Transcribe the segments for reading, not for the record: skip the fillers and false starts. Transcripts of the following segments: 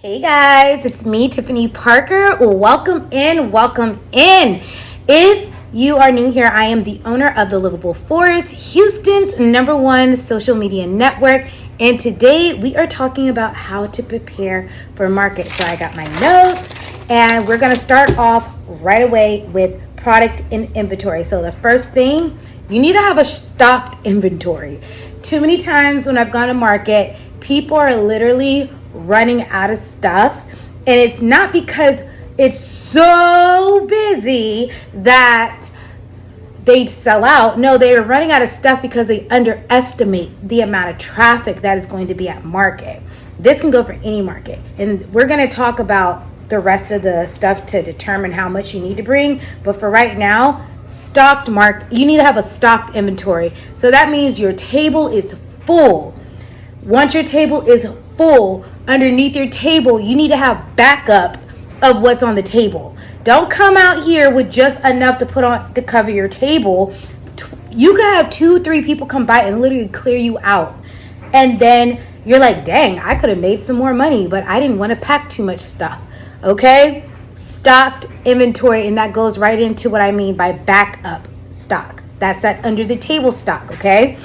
Hey guys, it's me, Tiffany Parker. Welcome in, welcome in. If you are new here, I am the owner of The Livable Forest, Houston's #1 social media network. And today we are talking about how to prepare for market. So I got my notes and we're going to start off right away with product and inventory. So the first thing, you need to have a stocked inventory. Too many times when I've gone to market, people are literally running out of stuff, and it's not because it's so busy that they sell out. No, they are running out of stuff because they underestimate the amount of traffic that is going to be at market. This can go for any market, and we're going to talk about the rest of the stuff to determine how much you need to bring. But for right now, you need to have a stocked inventory. So that means your table is full. Once your table is full, underneath your table, you need to have backup of what's on the table. Don't come out here with just enough to put on to cover your table. You could have 2-3 people come by and literally clear you out. And then you're like, dang, I could have made some more money, but I didn't want to pack too much stuff. Okay? Stocked inventory, and that goes right into what I mean by backup stock. That's that under the table stock, okay?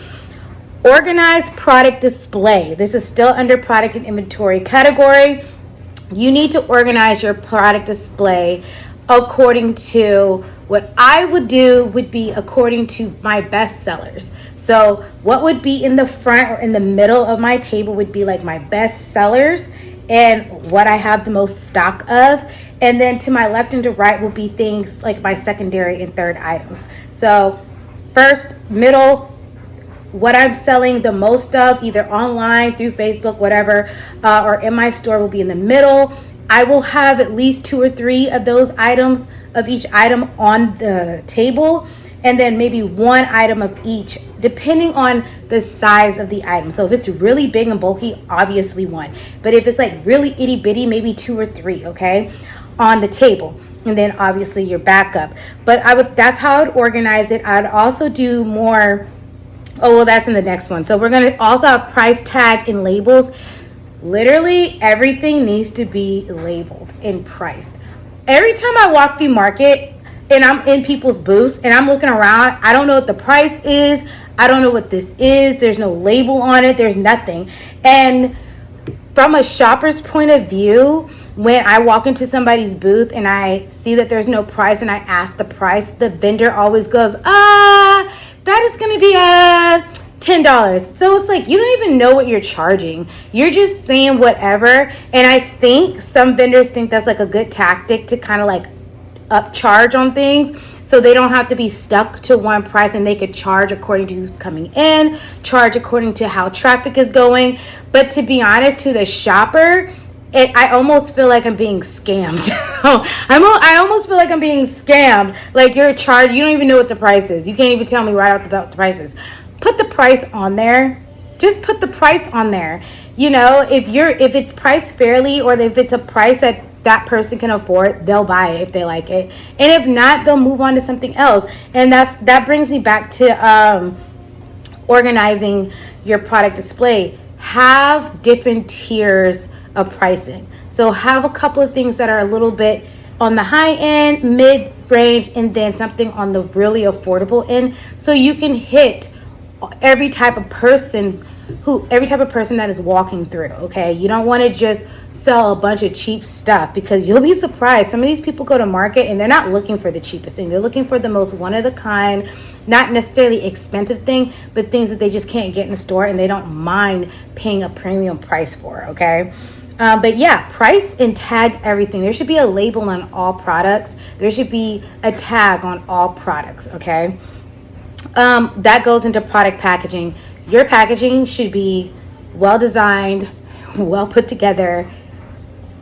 Organized product display. This is still under product and inventory category. You need to organize your product display according to what I would do would be according to my best sellers. So what would be in the front or in the middle of my table would be like my best sellers and what I have the most stock of. And then to my left and to right will be things like my secondary and third items. So first, middle, what I'm selling the most of, either online, through Facebook, whatever, or in my store will be in the middle. I will have at least 2 or 3 of those items, of each item on the table, and then maybe 1 item of each, depending on the size of the item. So if it's really big and bulky, obviously 1. But if it's like really itty bitty, maybe 2 or 3, okay, on the table. And then obviously your backup. But that's how I would organize it. I'd also do more. Oh, well, that's in the next one. So we're going to also have price tag and labels. Literally everything needs to be labeled and priced. Every time I walk through market and I'm in people's booths and I'm looking around, I don't know what the price is. I don't know what this is. There's no label on it. There's nothing. And from a shopper's point of view, when I walk into somebody's booth and I see that there's no price and I ask the price, the vendor always goes, that is going to be $10. So it's like, you don't even know what you're charging. You're just saying whatever. And I think some vendors think that's like a good tactic to kind of like upcharge on things, so they don't have to be stuck to one price, and they could charge according to who's coming in, charge according to how traffic is going. But to be honest, to the shopper, I almost feel like I'm being scammed. I almost feel like I'm being scammed. Like, you're charged, you don't even know what the price is. You can't even tell me right off the bat what the price is. Put the price on there. Just put the price on there. You know, if it's priced fairly, or if it's a price that person can afford, they'll buy it if they like it. And if not, they'll move on to something else. And that brings me back to organizing your product display. Have different tiers of pricing. So have a couple of things that are a little bit on the high end, mid range, and then something on the really affordable end, so you can hit every type of person that is walking through. Okay, you don't want to just sell a bunch of cheap stuff, because you'll be surprised. Some of these people go to market and they're not looking for the cheapest thing. They're looking for the most one of a kind, not necessarily expensive thing, but things that they just can't get in the store and they don't mind paying a premium price for. Okay. But yeah, price and tag everything. There should be a label on all products. There should be a tag on all products. Okay. That goes into product packaging. Your packaging should be well designed, well put together,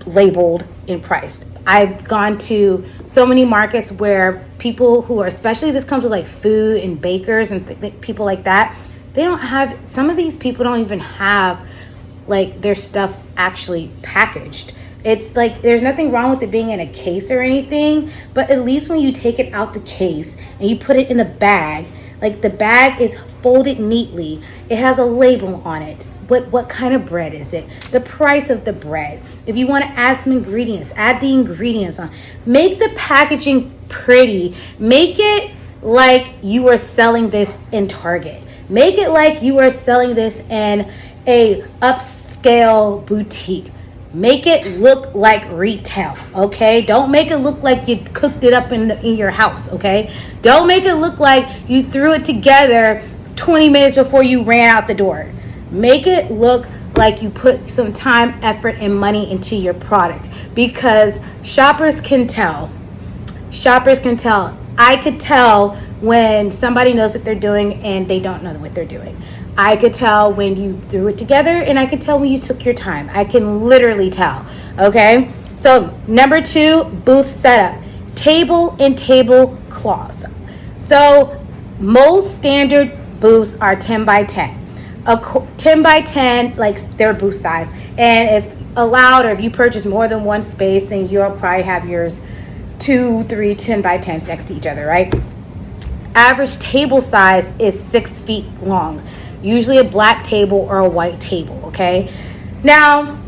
labeled, and priced. I've gone to so many markets where people who are, especially this comes with like food and bakers and people like that, some of these people don't even have like their stuff actually packaged. It's like, there's nothing wrong with it being in a case or anything, but at least when you take it out the case and you put it in a bag, like the bag is folded neatly, it has a label on it, what kind of bread is it, the price of the bread. If you want to add some ingredients, add the ingredients on. Make the packaging pretty. Make it like you are selling this in Target. Make it like you are selling this in a upscale boutique. Make it look like retail, okay? Don't make it look like you cooked it up in your house, okay? Don't make it look like you threw it together 20 minutes before you ran out the door. Make it look like you put some time, effort, and money into your product, because shoppers can tell. Shoppers can tell. I could tell when somebody knows what they're doing and they don't know what they're doing. I could tell when you threw it together, and I could tell when you took your time. I can literally tell, okay? So number 2, booth setup, table and tablecloths. So most standard booths are 10 by 10. 10 by 10, like their booth size. And if allowed, or if you purchase more than one space, then you'll probably have yours 2, 3, 10 by 10s next to each other, right? Average table size is 6 feet long. Usually a black table or a white table, okay? Now,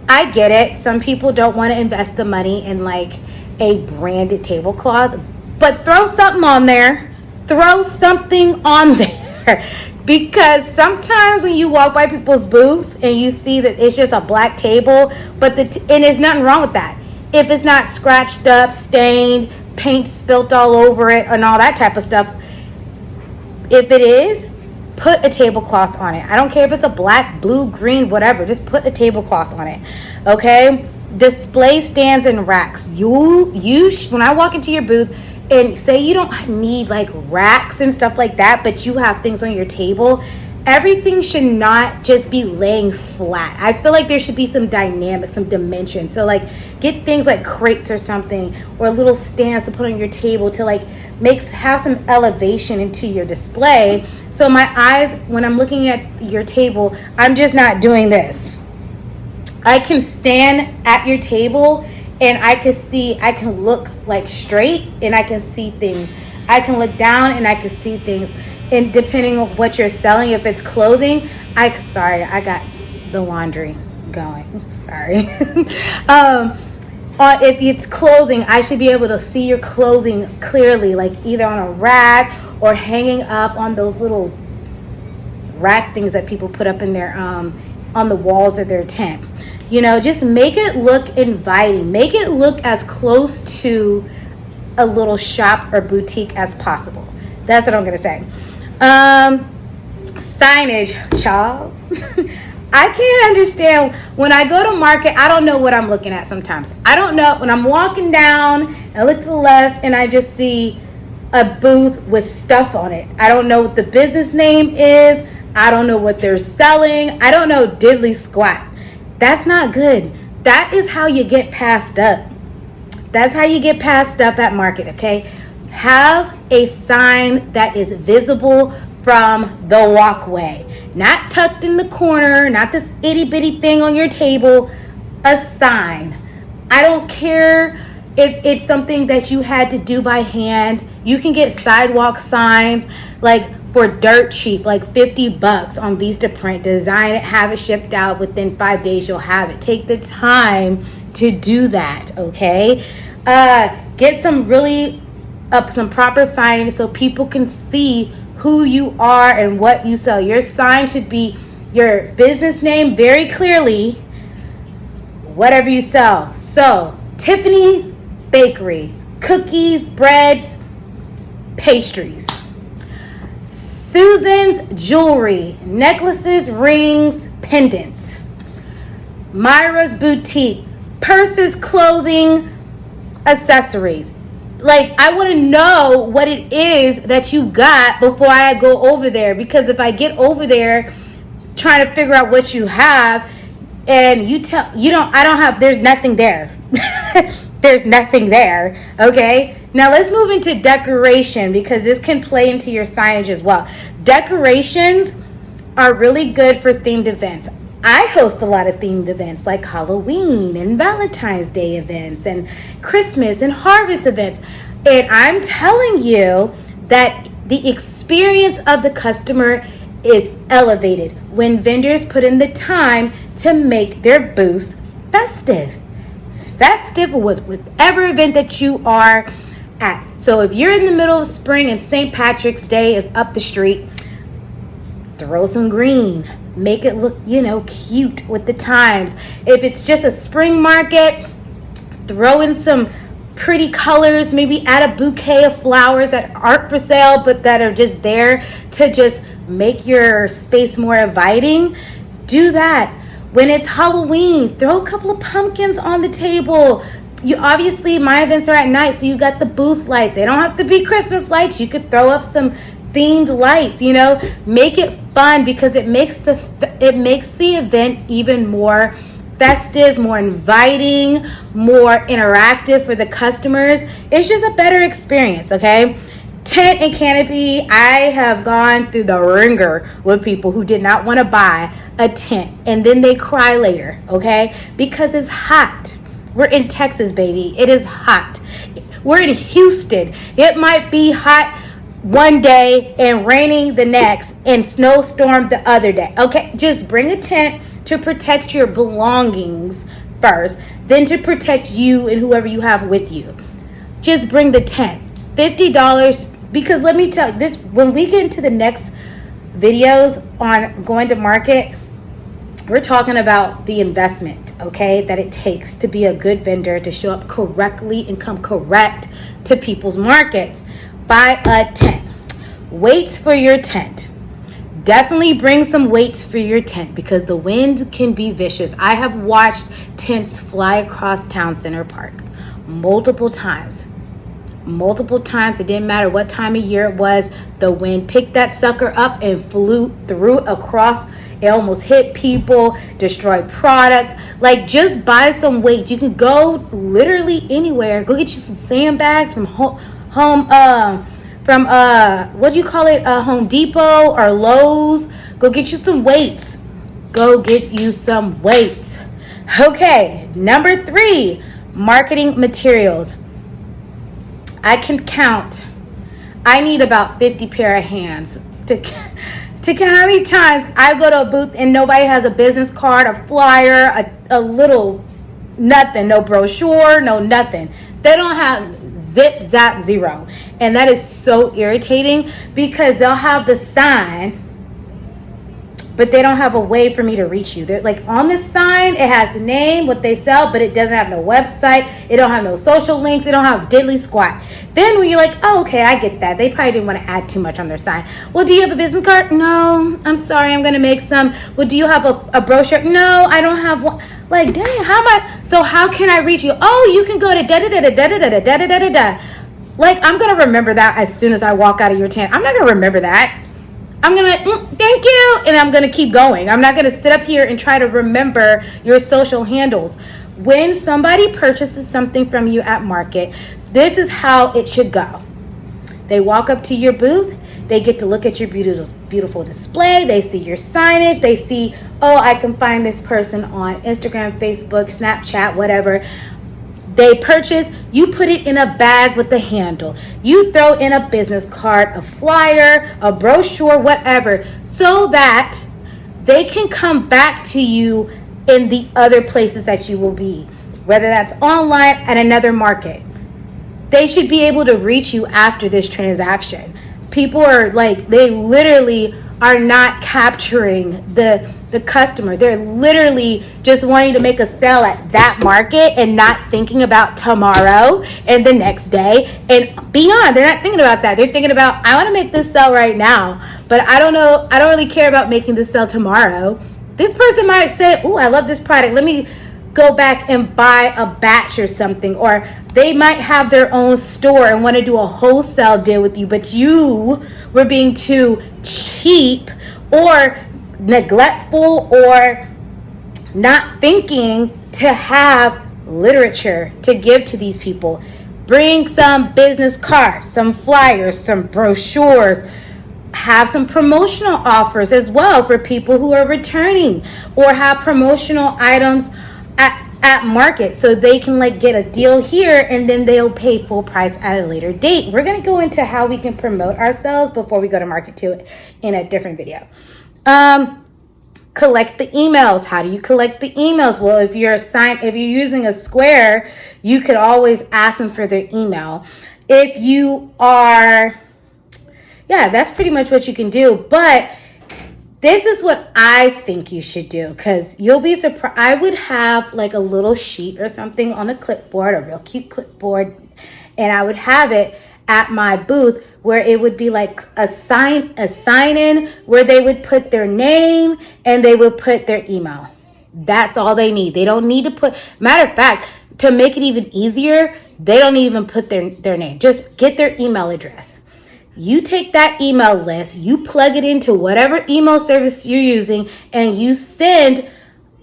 I get it. Some people don't want to invest the money in like a branded tablecloth, but throw something on there. Throw something on there. Because sometimes when you walk by people's booths and you see that it's just a black table, but and there's nothing wrong with that. If it's not scratched up, stained, paint spilt all over it, and all that type of stuff. If it is, put a tablecloth on it. I don't care if it's a black, blue, green, whatever. Just put a tablecloth on it. Okay? Display stands and racks. When I walk into your booth, and say you don't need like racks and stuff like that, but you have things on your table, everything should not just be laying flat. I feel like there should be some dynamic, some dimension. So like get things like crates or something, or little stands to put on your table to like have some elevation into your display. So my eyes, when I'm looking at your table, I'm just not doing this. I can stand at your table and I can look like straight and I can see things. I can look down and I can see things. And depending on what you're selling, if it's clothing, I got the laundry going. Sorry. If it's clothing, I should be able to see your clothing clearly, like either on a rack or hanging up on those little rack things that people put up in their on the walls of their tent. You know, just make it look inviting. Make it look as close to a little shop or boutique as possible. That's what I'm gonna say. Signage, child. I can't understand when I go to market. I don't know what I'm looking at sometimes. I don't know when I'm walking down and I look to the left and I just see a booth with stuff on it. I don't know what the business name is. I don't know what they're selling. I don't know diddly squat. That's not good. That is how you get passed up. That's how you get passed up at market, okay? Have a sign that is visible from the walkway. Not tucked in the corner, not this itty bitty thing on your table. A sign. I don't care if it's something that you had to do by hand. You can get sidewalk signs like for dirt cheap, like $50 on Vistaprint. Design it, have it shipped out. Within 5 days, you'll have it. Take the time to do that, okay? Get some some proper signage so people can see who you are and what you sell. Your sign should be your business name very clearly, whatever you sell. So, Tiffany's Bakery, cookies, breads, pastries. Susan's Jewelry, necklaces, rings, pendants. Myra's Boutique, purses, clothing, accessories. Like, I want to know what it is that you got before I go over there, because if I get over there trying to figure out what you have and there's nothing there. There's nothing there, okay? Now let's move into decoration, because this can play into your signage as well. Decorations are really good for themed events. I host a lot of themed events like Halloween and Valentine's Day events and Christmas and harvest events. And I'm telling you that the experience of the customer is elevated when vendors put in the time to make their booths festive. Festive was whatever event that you are at. So if you're in the middle of spring and St. Patrick's Day is up the street, throw some green. Make it look, cute with the times. If it's just a spring market, throw in some pretty colors. Maybe add a bouquet of flowers that aren't for sale, but that are just there to just make your space more inviting. Do that. When it's Halloween, throw a couple of pumpkins on the table. Obviously, my events are at night, so you got the booth lights. They don't have to be Christmas lights. You could throw up some themed lights, make it fun, because it makes the event even more festive, more inviting, more interactive for the customers. It's just a better experience, okay? Tent and Canopy, I have gone through the ringer with people who did not want to buy a tent, and then they cry later, okay? Because it's hot. We're in Texas, baby. It is hot. We're in Houston. It might be hot one day and raining the next and snowstorm the other day. Okay, just bring a tent to protect your belongings first, then to protect you and whoever you have with you. Just bring the tent. $50, because let me tell you this, when we get into the next videos on going to market, we're talking about the investment, okay, that it takes to be a good vendor, to show up correctly and come correct to people's markets. Buy a tent. Weights for your tent. Definitely bring some weights for your tent, because the wind can be vicious. I have watched tents fly across Town Center Park multiple times. It didn't matter what time of year it was. The wind picked that sucker up and flew through across. It almost hit people, destroyed products. Like, just buy some weights. You can go literally anywhere. Go get you some sandbags from Home Depot or Lowe's. Go get you some weights. Okay, number 3, marketing materials. I can count. I need about 50 pair of hands to count how many times I go to a booth and nobody has a business card, a flyer, a little nothing, no brochure, no nothing. They don't have zip, zap, zero. And that is so irritating, because they'll have the sign, but they don't have a way for me to reach you. They're like, on the sign, it has the name, what they sell, but it doesn't have no website. It don't have no social links. It don't have diddly squat. Then when you're like, oh, okay, I get that. They probably didn't want to add too much on their sign. Well, do you have a business card? No, I'm sorry, I'm going to make some. Well, do you have a brochure? No, I don't have one. Like, dang, how can I reach you? Oh, you can go to da-da-da-da-da-da-da-da-da-da-da. Like, I'm going to remember that as soon as I walk out of your tent. I'm not going to remember that. I'm going to, thank you, and I'm going to keep going. I'm not going to sit up here and try to remember your social handles. When somebody purchases something from you at market, this is how it should go. They walk up to your booth. They get to look at your beautiful display. They see your signage. They see, oh, I can find this person on Instagram, Facebook, Snapchat, whatever. They purchase, you put it in a bag with the handle. You throw in a business card, a flyer, a brochure, whatever, so that they can come back to you in the other places that you will be, whether that's online at another market. They should be able to reach you after this transaction. People are like, they literally are not capturing the customer. They're literally just wanting to make a sale at that market and not thinking about tomorrow and the next day and beyond. They're not thinking about that. They're thinking about, I want to make this sale right now, but I don't know, I don't really care about making this sale tomorrow. This person might say, oh, I love this product. Let me go back and buy a batch or something. Or they might have their own store and want to do a wholesale deal with you, but you were being too cheap or neglectful or not thinking to have literature to give to these people. Bring some business cards, some flyers, some brochures. Have some promotional offers as well for people who are returning, or have promotional items at market so they can like get a deal here and then they'll pay full price at a later date. We're going to go into how we can promote ourselves before we go to market to it in a different video. Collect the emails. How do you collect the emails? Well, if you're using a Square, you could always ask them for their email. If you are, yeah, that's pretty much what you can do. But this is what I think you should do, because you'll be surprised. I would have like a little sheet or something on a clipboard, a real cute clipboard, and I would have it at my booth where it would be like a sign in where they would put their name and they would put their email. That's all they need. They don't need to put, matter of fact, to make it even easier, they don't even put their name. Just get their email address. You take that email list, you plug it into whatever email service you're using, and you send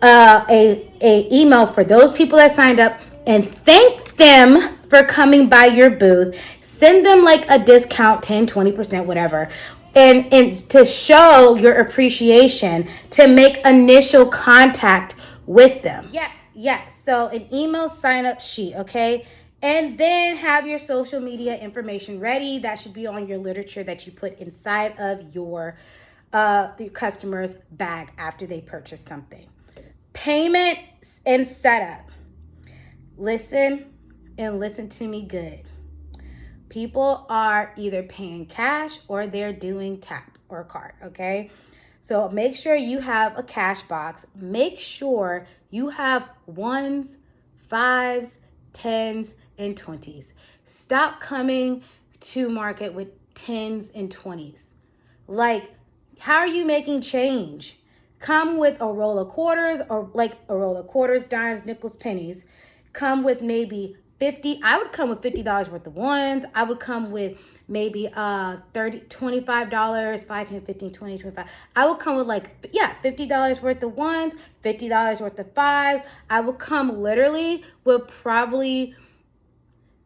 a email for those people that signed up and thank them for coming by your booth. Send them like a discount, 10, 20%, whatever. And to show your appreciation, to make initial contact with them. Yeah. So an email sign up sheet, okay? And then have your social media information ready. That should be on your literature that you put inside of your customer's bag after they purchase something. Payment and setup. Listen to me good. People are either paying cash or they're doing tap or card, okay? So make sure you have a cash box. Make sure you have 1s, 5s, 10s, and 20s. Stop coming to market with 10s and 20s. Like, how are you making change? Come with a roll of quarters, or like a roll of quarters, dimes, nickels, pennies. Come with maybe 50. I would come with $50 worth of ones. I would come with maybe $25, 5, 10, 15, 20, 25. I would come with $50 worth of ones, $50 worth of fives. I would come literally with probably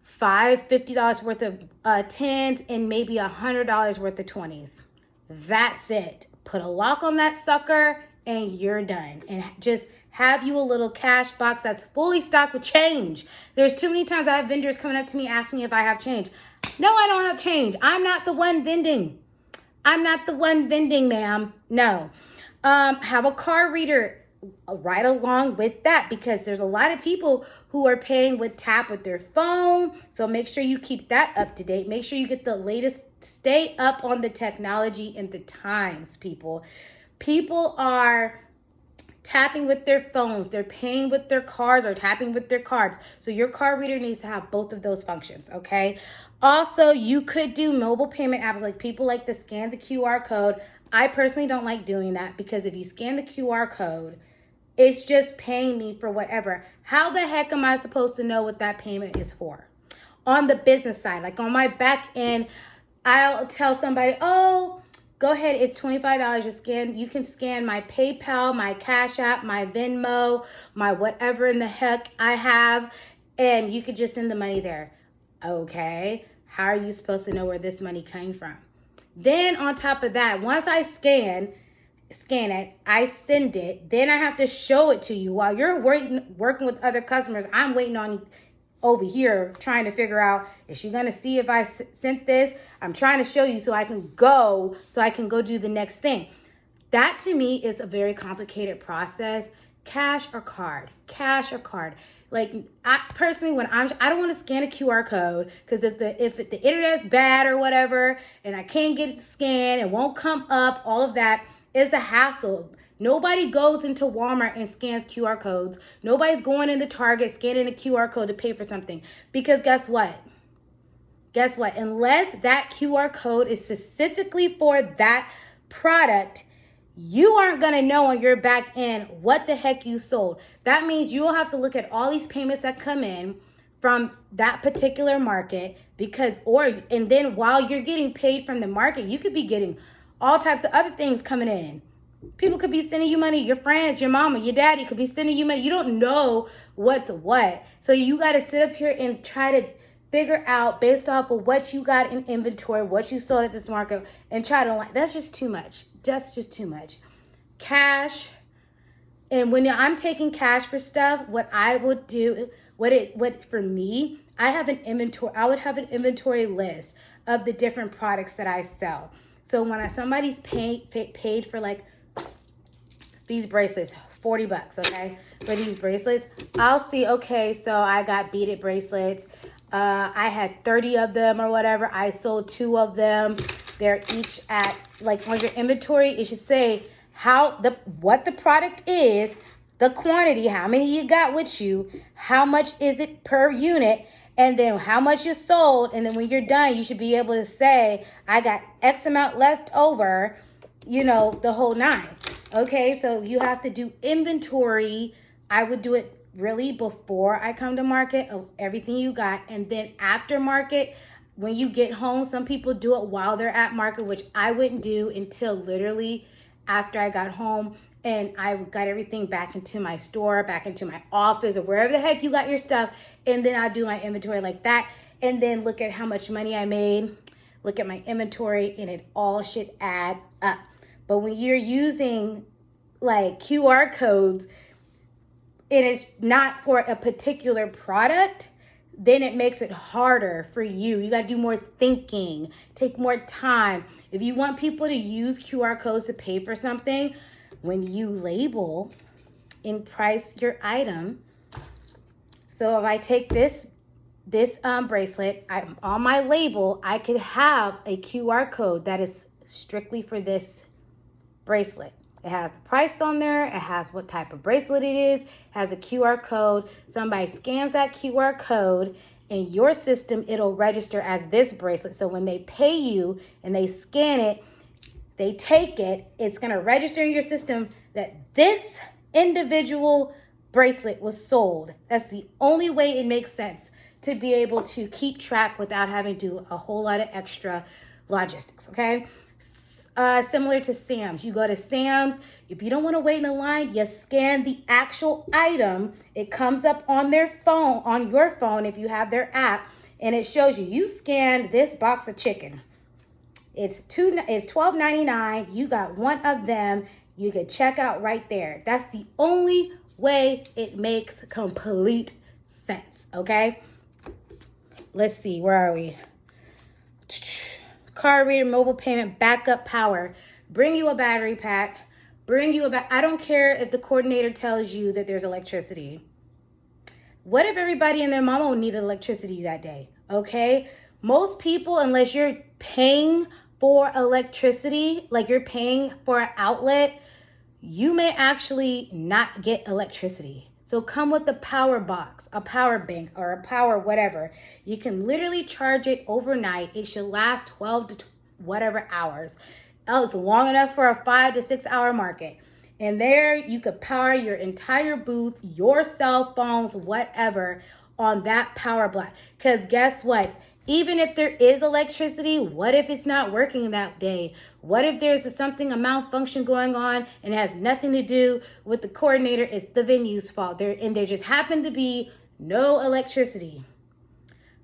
$50 worth of 10s and maybe $100 worth of 20s. That's it. Put a lock on that sucker and you're done. And just have you a little cash box that's fully stocked with change. There's too many times I have vendors coming up to me asking if I have change. No, I don't have change. I'm not the one vending. Ma'am. No. Have a card reader right along with that, because there's a lot of people who are paying with tap with their phone. So make sure you keep that up to date. Make sure you get the latest. Stay up on the technology and the times, people. People are tapping with their phones. They're paying with their cards or tapping with their cards. So your card reader needs to have both of those functions, okay? Also, you could do mobile payment apps. Like, people like to scan the QR code. I personally don't like doing that, because if you scan the QR code, it's just paying me for whatever. How the heck am I supposed to know what that payment is for? On the business side, like on my back end, I'll tell somebody, oh, go ahead, it's $25. You can scan my PayPal, my Cash App, my Venmo, my whatever in the heck I have, and you could just send the money there. Okay, how are you supposed to know where this money came from? Then on top of that, once I scan it, I send it, then I have to show it to you. While you're working with other customers, I'm waiting on over here trying to figure out, is she going to see if I sent this? I'm trying to show you so I can go do the next thing. That to me is a very complicated process. Cash or card. Like, I personally, I don't want to scan a QR code, because if the internet's bad or whatever, and I can't get it to scan, it won't come up, all of that is a hassle. Nobody goes into Walmart and scans QR codes. Nobody's going into Target scanning a QR code to pay for something. Because guess what? Unless that QR code is specifically for that product, you aren't going to know on your back end what the heck you sold. That means you will have to look at all these payments that come in from that particular market, and then while you're getting paid from the market, you could be getting all types of other things coming in. People could be sending you money. Your friends, your mama, your daddy could be sending you money. You don't know what's what. So you got to sit up here and try to figure out, based off of what you got in inventory, what you sold at this market, and try to, that's just too much. That's just too much. Cash And when I'm taking cash for stuff, what I would do, what for me, I have an inventory. I would have an inventory list of the different products that I sell. So when somebody's paid for like these bracelets, $40, okay, for these bracelets, I'll see, okay, so I got beaded bracelets. I had 30 of them or whatever. I sold 2 of them. They're each at, like, on your inventory, it should say what the product is, the quantity, how many you got with you, how much is it per unit, and then how much you sold. And then when you're done, you should be able to say, I got X amount left over, the whole 9. Okay, so you have to do inventory. I would do it really before I come to market of everything you got. And then after market, when you get home, some people do it while they're at market, which I wouldn't do until literally after I got home and I got everything back into my store, back into my office, or wherever the heck you got your stuff. And then I do my inventory like that. And then look at how much money I made, look at my inventory, and it all should add up. But when you're using like QR codes, it is not for a particular product, then it makes it harder for you. You got to do more thinking, take more time. If you want people to use QR codes to pay for something, when you label and price your item. So if I take this bracelet, on my label, I could have a QR code that is strictly for this bracelet. It has the price on there. It has what type of bracelet it is. It has a QR code. Somebody scans that QR code in your system, it'll register as this bracelet. So when they pay you and they scan it, they take it, it's going to register in your system that this individual bracelet was sold. That's the only way it makes sense to be able to keep track without having to do a whole lot of extra logistics, okay? Similar to Sam's. You go to Sam's. If you don't want to wait in a line, you scan the actual item. It comes up on their phone, on your phone if you have their app, and it shows you scanned this box of chicken. It's $12.99. You got one of them. You can check out right there. That's the only way it makes complete sense, okay? Let's see. Where are we? Card reader, mobile payment, backup power. Bring you a battery pack. I don't care if the coordinator tells you that there's electricity. What if everybody and their mama needed electricity that day? Okay? Most people, unless you're paying for electricity, like you're paying for an outlet, you may actually not get electricity. So come with a power box, a power bank, or a power whatever. You can literally charge it overnight. It should last 12 to whatever hours. It's long enough for a 5 to 6 hour market. And there you could power your entire booth, your cell phones, whatever, on that power block. Because guess what? Even if there is electricity, what if it's not working that day? What if there's a malfunction going on and it has nothing to do with the coordinator? It's the venue's fault. There just happened to be no electricity.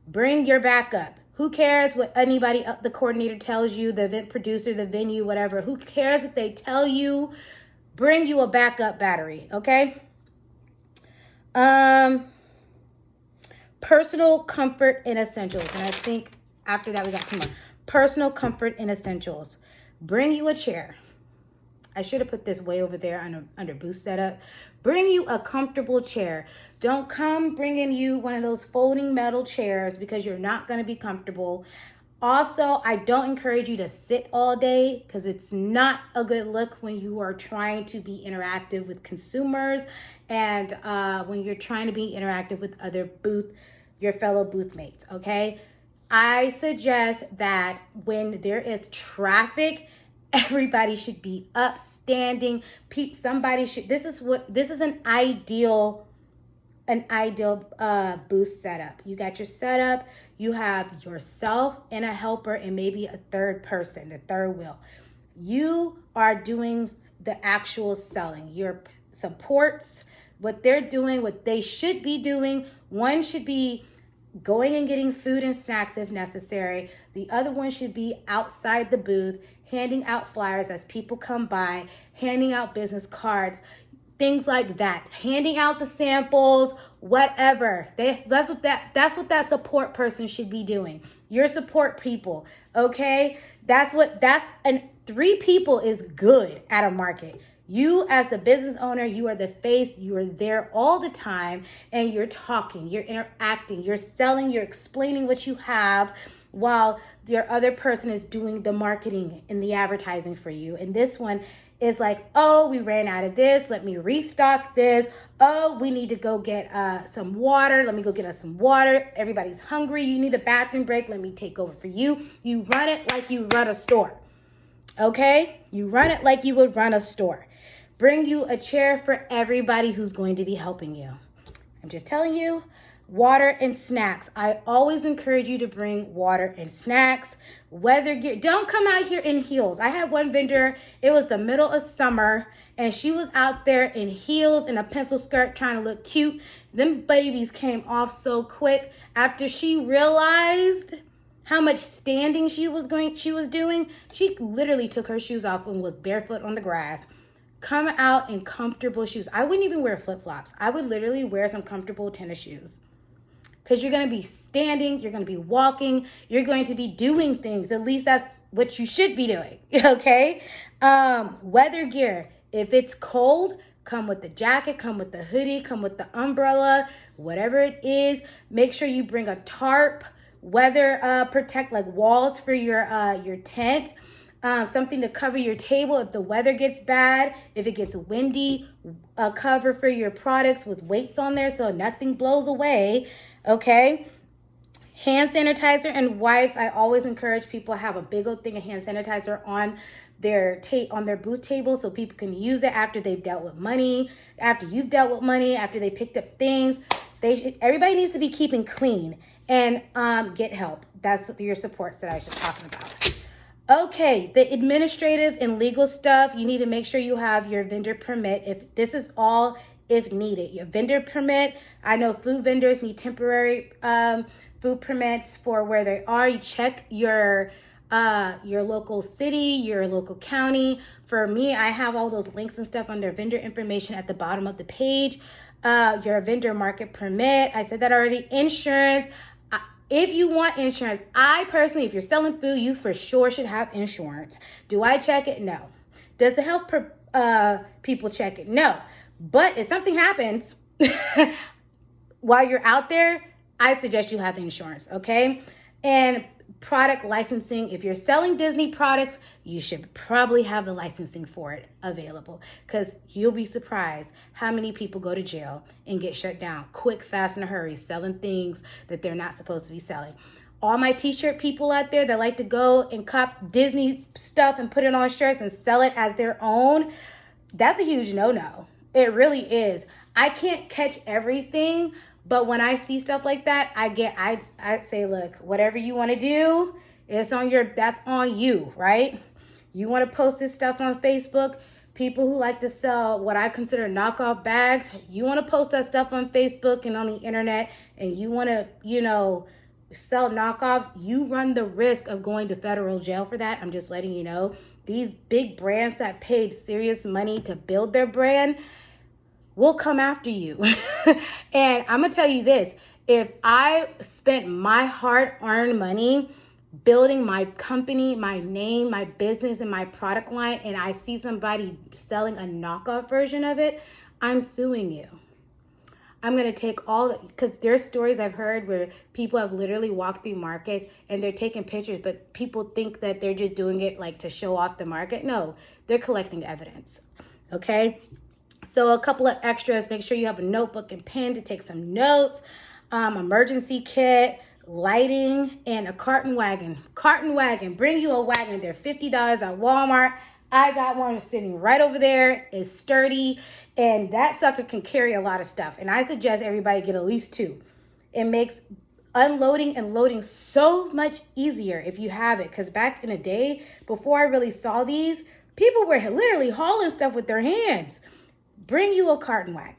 Bring your backup. Who cares what anybody, the coordinator tells you, the event producer, the venue, whatever. Who cares what they tell you? Bring you a backup battery, okay? Personal comfort and essentials. And I think after that we got 2 more. Personal comfort and essentials. Bring you a chair. I should have put this way over there under booth setup. Bring you a comfortable chair. Don't come bringing you one of those folding metal chairs because you're not going to be comfortable. Also, I don't encourage you to sit all day because it's not a good look when you are trying to be interactive with consumers and when you're trying to be interactive with your fellow booth mates, okay? I suggest that when there is traffic, everybody should be up, standing. This is an ideal booth setup. You got your setup, you have yourself and a helper and maybe a third person, the third wheel. You are doing the actual selling. Your supports, what they're doing, what they should be doing. One should be going and getting food and snacks if necessary. The other one should be outside the booth, handing out flyers as people come by, handing out business cards. things like that, handing out the samples, whatever. That's what that support person should be doing. Your support people, okay? And 3 people is good at a market. You as the business owner, you are the face, you are there all the time, and you're talking, you're interacting, you're selling, you're explaining what you have, while your other person is doing the marketing and the advertising for you. And this one is like, oh, we ran out of this. Let me restock this. Oh, we need to go get some water. Let me go get us some water. Everybody's hungry. You need a bathroom break. Let me take over for you. You run it like you run a store. Okay? You run it like you would run a store. Bring you a chair for everybody who's going to be helping you. I'm just telling you. Water and snacks. I always encourage you to bring water and snacks. Weather gear. Don't come out here in heels. I had one vendor, it was the middle of summer, and she was out there in heels and a pencil skirt trying to look cute. Them babies came off so quick after she realized how much standing she was doing. She literally took her shoes off and was barefoot on the grass. Come out in comfortable shoes. I wouldn't even wear flip-flops. I would literally wear some comfortable tennis shoes. Because you're going to be standing, you're going to be walking, you're going to be doing things. At least that's what you should be doing, okay? Weather gear. If it's cold, come with the jacket, come with the hoodie, come with the umbrella, whatever it is. Make sure you bring a tarp, weather protect, like walls for your tent. Something to cover your table if the weather gets bad, if it gets windy, a cover for your products with weights on there so nothing blows away, okay? Hand sanitizer and wipes. I always encourage people to have a big old thing of hand sanitizer on their booth table so people can use it after they've dealt with money, after you've dealt with money, after they picked up things. Everybody needs to be keeping clean and get help. That's your supports that I was just talking about. Okay, the administrative and legal stuff, you need to make sure you have your vendor permit. If needed. Your vendor permit, I know food vendors need temporary food permits for where they are. You check your local city, your local county. For me, I have all those links and stuff under vendor information at the bottom of the page. Your vendor market permit, I said that already. Insurance. If you want insurance, I personally, if you're selling food, you for sure should have insurance. Do I check it? No. Does the health people check it? No. But if something happens while you're out there, I suggest you have insurance, okay? And product licensing. If you're selling Disney products, you should probably have the licensing for it available, because you'll be surprised how many people go to jail and get shut down quick, fast, in a hurry, selling things that they're not supposed to be selling. All my t-shirt people out there that like to go and cop Disney stuff and put it on shirts and sell it as their own, that's a huge no-no. It really is. I can't catch everything, but when I see stuff like that, I say, look, whatever you want to do, that's on you, right? You want to post this stuff on Facebook, people who like to sell what I consider knockoff bags, you want to post that stuff on Facebook and on the internet, and you want to, sell knockoffs, you run the risk of going to federal jail for that. I'm just letting you know. These big brands that paid serious money to build their brand will come after you. And I'm going to tell you this. If I spent my hard-earned money building my company, my name, my business, and my product line, and I see somebody selling a knockoff version of it, I'm suing you. I'm going to take because there's stories I've heard where people have literally walked through markets and they're taking pictures, but people think that they're just doing it like to show off the market. No, they're collecting evidence. Okay. So a couple of extras, make sure you have a notebook and pen to take some notes, emergency kit, lighting, and a carton wagon. Bring you a wagon. They're $50 at Walmart. I got one sitting right over there. It's sturdy, and that sucker can carry a lot of stuff. And I suggest everybody get at least 2. It makes unloading and loading so much easier if you have it. Because back in the day, before I really saw these, people were literally hauling stuff with their hands. Bring you a carton wagon.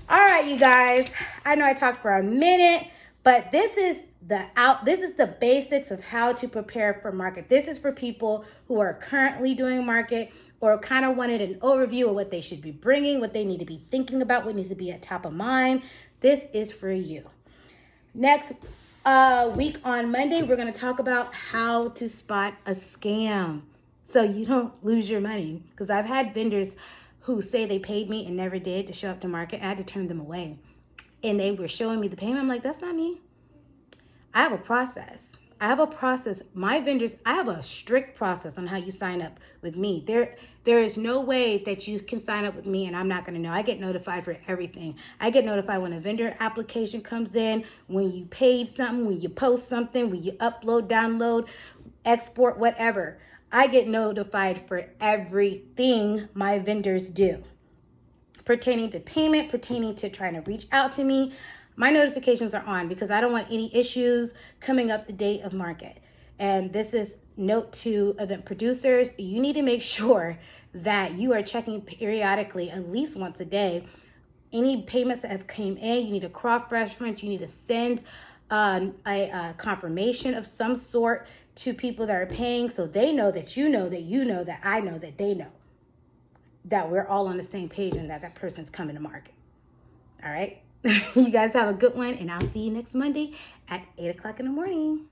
All right, you guys. I know I talked for a minute, but this is the basics of how to prepare for market. This is for people who are currently doing market or kind of wanted an overview of what they should be bringing, what they need to be thinking about, what needs to be at top of mind, this is for you. Next week on Monday, we're going to talk about how to spot a scam so you don't lose your money. Because I've had vendors who say they paid me and never did to show up to market, and I had to turn them away. And they were showing me the payment. I'm like, that's not me. I have a process. My vendors, I have a strict process on how you sign up with me. There is no way that you can sign up with me and I'm not going to know. I get notified for everything. I get notified when a vendor application comes in, when you paid something, when you post something, when you upload, download, export, whatever. I get notified for everything my vendors do. Pertaining to payment, pertaining to trying to reach out to me, my notifications are on because I don't want any issues coming up the date of market. And this is note to event producers. You need to make sure that you are checking periodically, at least once a day, any payments that have came in. You need to cross-reference. You need to send a confirmation of some sort to people that are paying so they know that you know that you know that I know that they know that we're all on the same page and that person's coming to market. All right. You guys have a good one, and I'll see you next Monday at 8 o'clock in the morning.